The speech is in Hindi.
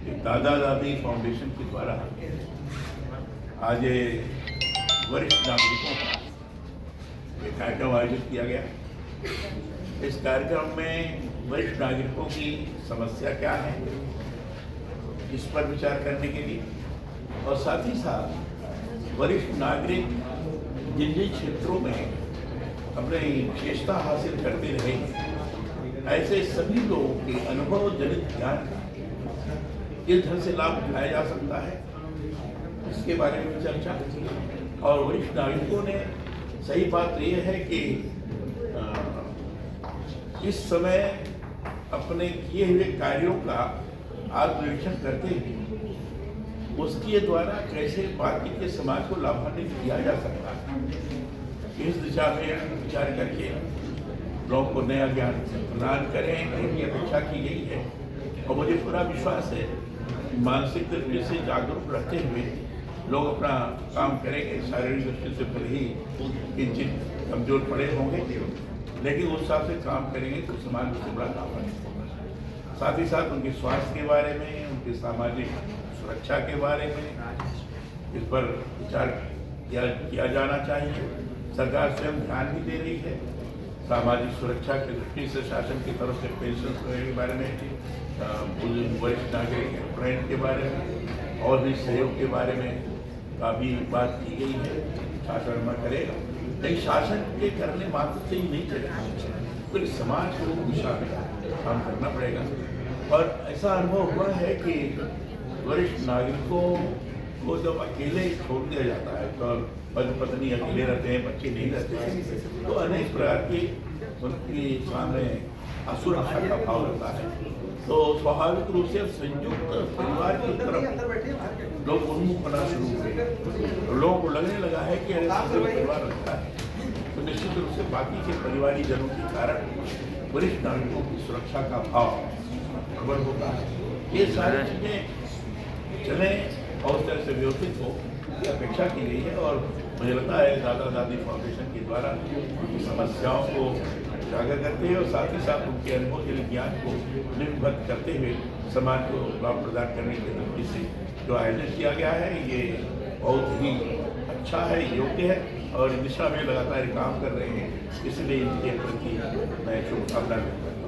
दादा दादी फाउंडेशन के द्वारा आज ये वरिष्ठ नागरिकों का एक कार्यक्रम आयोजित किया गया। इस कार्यक्रम में वरिष्ठ नागरिकों की समस्या क्या है इस पर विचार करने के लिए और साथ ही साथ वरिष्ठ नागरिक जिन जिन क्षेत्रों में अपने विशेषता हासिल करते रहे ऐसे सभी लोगों के अनुभव जनित ज्ञान का किस ढंग से लाभ उठाया जा सकता है इसके बारे में चर्चा। और वरिष्ठ नागरिकों ने सही बात यह है कि इस समय अपने किए हुए कार्यों का आत्मनिरीक्षण करते हुए उसके द्वारा कैसे बाकी के समाज को लाभान्वित किया जा सकता है इस दिशा में विचार करके लोगों को नया ज्ञान प्रदान करें इनकी अपेक्षा की गई है। और मुझे पूरा विश्वास है मानसिक दृष्टि से जागरूक रहते हुए लोग अपना काम करेंगे। शारीरिक दृष्टि से भले ही किंचित कमजोर पड़े होंगे लेकिन उस हिसाब से काम करेंगे तो समाज को बड़ा लाभ होगा। साथ ही साथ उनके स्वास्थ्य के बारे में उनकी सामाजिक सुरक्षा के बारे में इस पर विचार किया जाना चाहिए। सरकार स्वयं ध्यान भी दे रही है सामाजिक सुरक्षा की दृष्टि से शासन की तरफ से पेंशन के बारे में वरिष्ठ नागरिक एम्प्लॉयमेंट के बारे में और भी सहयोग के बारे में काफ़ी बात की गई है। शासन में करेगा लेकिन शासन के करने मात्र से ही नहीं चलेगा पूरे समाज को दिशा में काम करना पड़ेगा। और ऐसा अनुभव हुआ है कि वरिष्ठ नागरिकों को जब अकेले छोड़ दिया जाता है तो पति पत्नी अकेले रहते हैं बच्चे नहीं रहते हैं तो अनेक प्रकार की उनके सामने असुरक्षा का भाव रहता है। तो स्वाभाविक रूप से संयुक्त परिवार की तरफ लोग उन्मुख होना शुरू हुए। लोगों को लगने लगा है कि अगर परिवार रखता है तो निश्चित रूप से बाकी के परिवारी जनों के कारण वरिष्ठ नागरिकों की सुरक्षा का भाव प्रबल होता है। ये सारी चीजें चले और उस तरह से व्यवस्थित हो की अपेक्षा की गई है। और मुझे लगता है दादा दादी फाउंडेशन के द्वारा उनकी समस्याओं को उजागर करते हुए और साथ ही साथ उनके अनुभव के ज्ञान को निर्भर करते हुए समाज को लाभ प्रदान करने की दृष्टि से जो आयोजन किया गया है ये बहुत ही अच्छा है, योग्य है और इस दिशा में लगातार काम कर रहे हैं। इसलिए इनके प्रति मैं शुभकामनाएं व्यक्त करता हूं।